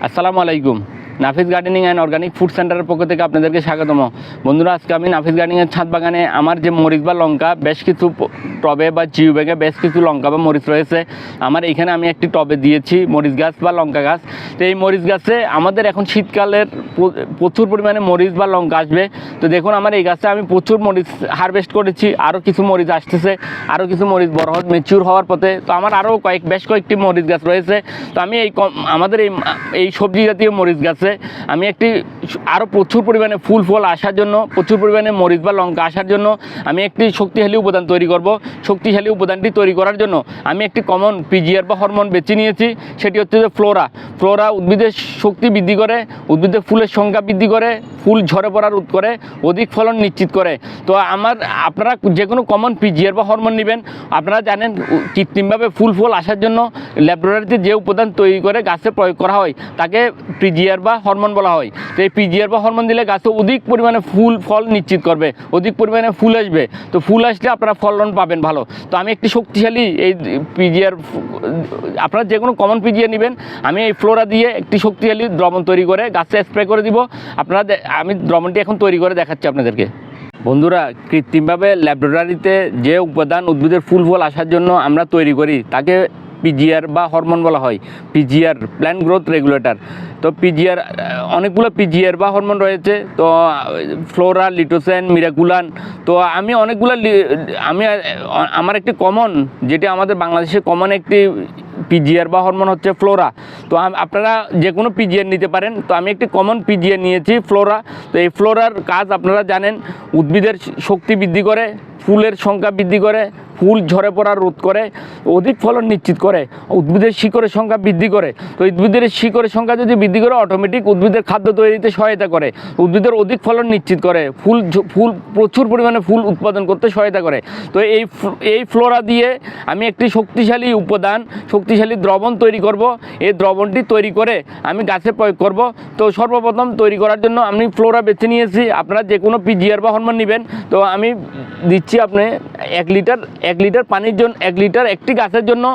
আসসালামু আলাইকুম। নাফিস gardening and organic food সেন্টারের পক্ষ থেকে আপনাদেরকে স্বাগতম। বন্ধুরা, আজকে আমি নাফিস গার্ডেনিংয়ের ছাদ বাগানে আমার যে মরিচ বা লঙ্কা বেশ কিছু টবে বা জিও ব্যাগে বেশ কিছু লঙ্কা বা মরিচ রয়েছে। আমার এখানে আমি একটি টবে দিয়েছি মরিচ গাছ বা লঙ্কা গাছ। তো এই মরিচ গাছে আমাদের এখন শীতকালের প্রচুর পরিমাণে মরিচ বা লঙ্কা আসবে। তো দেখুন, আমার এই গাছে আমি প্রচুর মরিচ হারভেস্ট করেছি, আরও কিছু মরিচ আসতেছে, আরও কিছু মরিচ বড় ম্যাচিউর হওয়ার পথে। তো আমার আরও বেশ কয়েকটি মরিচ গাছ রয়েছে। তো আমি আমাদের এই সবজি জাতীয় মরিচ গাছে আমি একটি আরও প্রচুর পরিমাণে ফুল ফল আসার জন্য, প্রচুর পরিমাণে মরিচ বা লঙ্কা আসার জন্য আমি একটি শক্তিশালী উপাদান তৈরি করব। শক্তিশালী উপাদানটি তৈরি করার জন্য আমি একটি কমন পিজিআর বা হরমোন বেছে নিয়েছি। সেটি হচ্ছে যে ফ্লোরা উদ্ভিদের শক্তি বৃদ্ধি করে, উদ্ভিদের ফুলের সংখ্যা বৃদ্ধি করে, ফুল ঝরে পড়া রোধ করে, অধিক ফলন নিশ্চিত করে। তো আপনারা যে কোনো কমন পিজিআর বা হরমোন নেবেন। আপনারা জানেন কৃত্রিমভাবে ফুল ফল আসার জন্য ল্যাবরেটরিতে যে উপাদান তৈরি করে গাছে প্রয়োগ করা হয় তাকে পিজিআর বা হরমোন বলা হয়। তো এই পিজিআর বা হরমোন দিলে গাছে অধিক পরিমাণে ফল নিশ্চিত করবে, অধিক পরিমাণে ফুল আসবে। তো ফুল আসলে আপনারা ফলন পাবেন ভালো। তো আমি একটি শক্তিশালী এই পিজিআর, আপনারা যে কোনো কমন পিজিআর নেবেন, আমি এই ফ্লোরা দিয়ে একটি শক্তিশালী দ্রবণ তৈরি করে গাছে স্প্রে করে দিব। আমি দ্রবণটি এখন তৈরি করে দেখাচ্ছি আপনাদেরকে। বন্ধুরা, কৃত্রিমভাবে ল্যাবরেটরিতে যে উপাদান উদ্ভিদের ফুল ফল আসার জন্য আমরা তৈরি করি তাকে পিজিআর বা হরমোন বলা হয়। PGR plant growth regulator. তো পিজিআর অনেকগুলো পিজিআর বা হরমোন রয়েছে। তো ফ্লোরা, লিটোসেন, মিরাকুলান। তো আমি আমার একটি কমন, যেটি আমাদের বাংলাদেশে কমন একটি পিজিআর বা হরমোন হচ্ছে ফ্লোরা। তো আপনারা যে কোনো পিজিআর নিতে পারেন। তো আমি একটি কমন পিজিআর নিয়েছি, ফ্লোরা। তো এই ফ্লোরার কাজ আপনারা জানেন, উদ্ভিদের শক্তি বৃদ্ধি করে, ফুলের সংখ্যা বৃদ্ধি করে, ফুল ঝরে পড়া রোধ করে, অধিক ফলন নিশ্চিত করে, উদ্ভিদের শিকড়ের সংখ্যা বৃদ্ধি করে। তো উদ্ভিদের শিকড়ের সংখ্যা যদি বৃদ্ধি করে, অটোমেটিক উদ্ভিদের খাদ্য তৈরিতে সহায়তা করে, উদ্ভিদের অধিক ফলন নিশ্চিত করে, ফুল প্রচুর পরিমাণে ফুল উৎপাদন করতে সহায়তা করে। তো এই ফ্লোরা দিয়ে আমি একটি শক্তিশালী উপাদান, শক্তিশালী দ্রবণ তৈরি করব। এই দ্রবণটি তৈরি করে আমি গাছে প্রয়োগ করব। তো সর্বপ্রথম তৈরি করার জন্য আমি ফ্লোরা বেছে নিয়েছি। আপনারা যে কোনো পিজিআর বা হরমোন নেবেন। তো আমি দিচ্ছি আপনি 1 লিটার পানির জন্য, 1 লিটার একটি গাছের জন্য,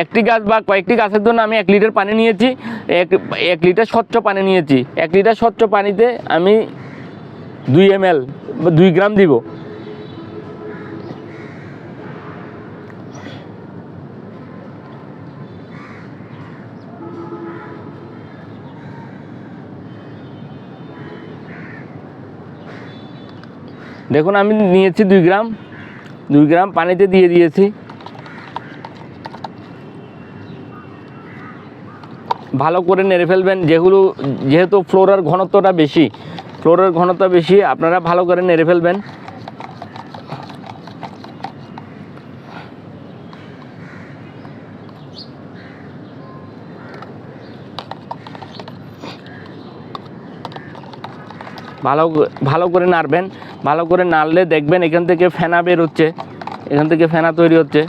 একটি গাছ বা কয়েকটি গাছের জন্য আমি 1 লিটার পানি নিয়েছি। 1 লিটার স্বচ্ছ পানি নিয়েছি। 1 লিটার স্বচ্ছ পানিতে আমি 2 ml বা 2 গ্রাম দিব। দেখুন, আমি নিয়েছি 2 গ্রাম। 2 গ্রাম পানিতে দিয়ে দিয়েছি। ভালো করে নেড়ে ফেলবেন। যেহেতু ফ্লোরার ঘনত্বটা বেশি, আপনারা ভালো করে নেড়ে ফেলবেন। ভালো করে নাড়বেন। ভালো করে নাড়লে দেখবেন এখান থেকে ফেনা বের হচ্ছে, এখান থেকে ফেনা তৈরি হচ্ছে।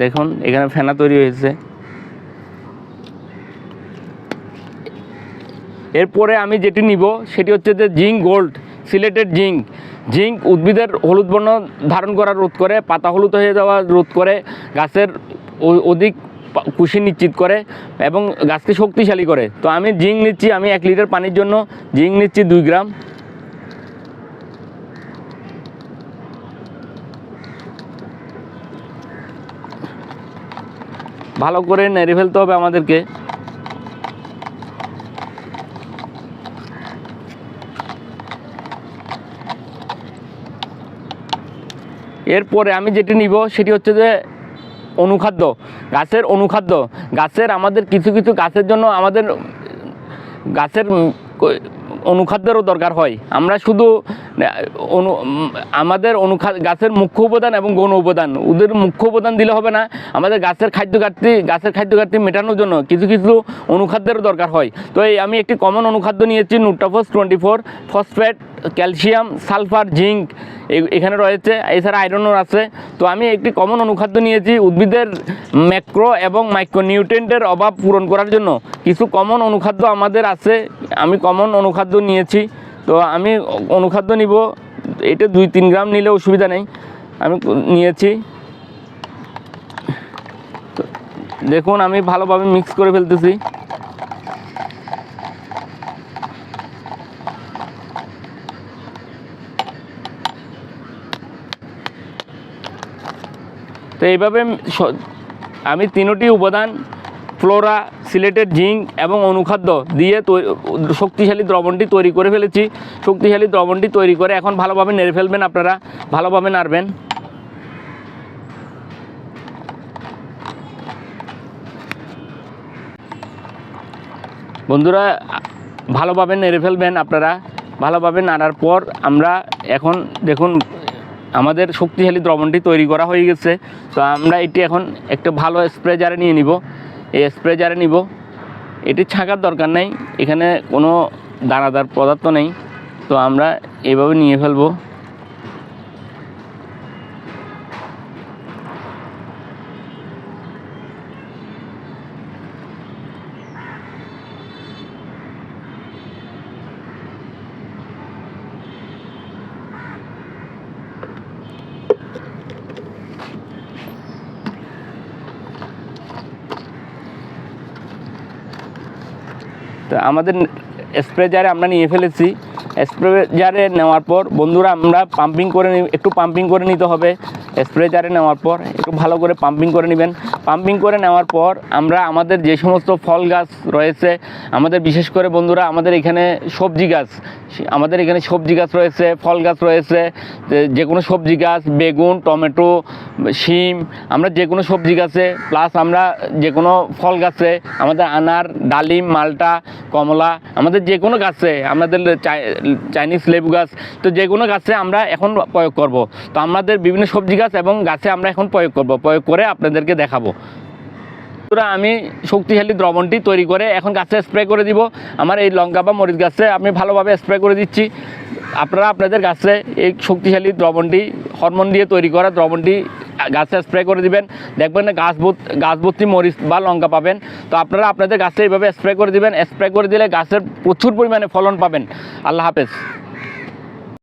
দেখুন, এখানে ফেনা তৈরি হয়েছে। এরপরে আমি যেটি নিব সেটি হচ্ছে যে জিঙ্ক গোল্ড, সিলেটেড জিঙ্ক উদ্ভিদের হলুদ বর্ণ ধারণ করা রোধ করে, পাতা হলুদ হয়ে যাওয়া রোধ করে, গাছের অধিক কুশি নিশ্চিত করে এবং গাছকে শক্তিশালী করে। তো আমি জিঙ্ক নিচ্ছি, আমি 1 লিটার পানির জন্য জিঙ্ক নিচ্ছি 2 গ্রাম। ভালো করে নেড়ে ফেলতে হবে আমাদেরকে। এরপরে আমি যেটি নিব সেটি হচ্ছে যে অনুখাদ্য, গাছের আমাদের কিছু গাছের জন্য আমাদের গাছের অনুখাদ্যেরও দরকার হয়। আমরা শুধু আমাদের গাছের মুখ্য উপাদান এবং গৌণ উপাদান, ওদের মুখ্য উপাদান দিলে হবে না। আমাদের গাছের খাদ্য ঘাটতি মেটানোর জন্য কিছু অনুখাদ্যেরও দরকার হয়। তো আমি একটি কমন অনুখাদ্য নিয়েছি, নিউট্রাফস 24, ফসফেট, ক্যালসিয়াম, সালফার, জিঙ্ক এখানে রয়েছে, এছাড়া আয়রনও আছে। তো আমি একটি কমন অনুখাদ্য নিয়েছি উদ্ভিদের ম্যাক্রো এবং মাইক্রো নিউট্রিয়েন্টের অভাব পূরণ করার জন্য। কিছু কমন অনুখাদ্য আমাদের আছে, আমি কমন অনুখাদ্য নিয়েছি। তো আমি অনুখাদ্য নিব, এটা 2-3 গ্রাম নিলে অসুবিধা নেই। আমি নিয়েছি। দেখুন আমি ভালোভাবে মিক্স করে ফেলতেছি। তো এইভাবে আমি তিনটি উপাদান ফ্লোরা, সিলেটের জিঙ্ক এবং অনুখাদ্য দিয়ে শক্তিশালী দ্রবণটি তৈরি করে ফেলেছি। শক্তিশালী দ্রবণটি তৈরি করে এখন ভালোভাবে নেড়ে ফেলবেন, আপনারা ভালোভাবে নাড়বেন। বন্ধুরা ভালোভাবে নেড়ে ফেলবেন, আপনারা ভালোভাবে নাড়ার পর আমরা এখন দেখুন আমাদের শক্তিশালী দ্রবণটি তৈরি করা হয়ে গেছে। তো আমরা এটি এখন একটা ভালো স্প্রে জারে নিয়ে নিব। এই স্প্রে জারে নিব, এটি ছাঁকার দরকার নেই, এখানে কোনো দানাদার পদার্থ নেই। তো আমরা এভাবে নিয়ে ফেলবো। তো আমাদের স্প্রে জারে আমরা নিয়ে ফেলেছি। স্প্রে জারে নেওয়ার পর বন্ধুরা আমরা একটু পাম্পিং করে নিতে হবে। স্প্রে জারে নেওয়ার পর একটু ভালো করে পাম্পিং করে নেবেন। পাম্পিং করে নেওয়ার পর আমরা আমাদের যে সমস্ত ফল গাছ রয়েছে, আমাদের বিশেষ করে বন্ধুরা আমাদের এখানে সবজি গাছ রয়েছে, ফল গাছ রয়েছে, যে কোনো সবজি গাছ, বেগুন, টমেটো, শিম, আমরা যে কোনো সবজি গাছে প্লাস আমরা যে কোনো ফল গাছে, আমাদের আনার, ডালিম, মালটা, কমলা, আমাদের যে কোনো গাছে, আমাদের চাইনিজ লেবু গাছ, তো যে কোনো গাছে আমরা এখন প্রয়োগ করব। তো আমাদের বিভিন্ন সবজি গাছ এবং গাছে আমরা এখন প্রয়োগ করে আপনাদেরকে দেখাবো। আমি শক্তিশালী দ্রবণটি তৈরি করে এখন গাছে স্প্রে করে দিব। আমার এই লঙ্কা বা মরিচ গাছে আমি ভালোভাবে স্প্রে করে দিচ্ছি। আপনারা আপনাদের গাছে এই শক্তিশালী দ্রবণটি, হরমোন দিয়ে তৈরি করা দ্রবণটি গাছে স্প্রে করে দিবেন। দেখবেন না গাছ ভর্তি মরিচ বা লঙ্কা পাবেন। তো আপনারা আপনাদের গাছে এইভাবে স্প্রে করে দিবেন। স্প্রে করে দিলে গাছের প্রচুর পরিমাণে ফলন পাবেন। আল্লাহ হাফেজ।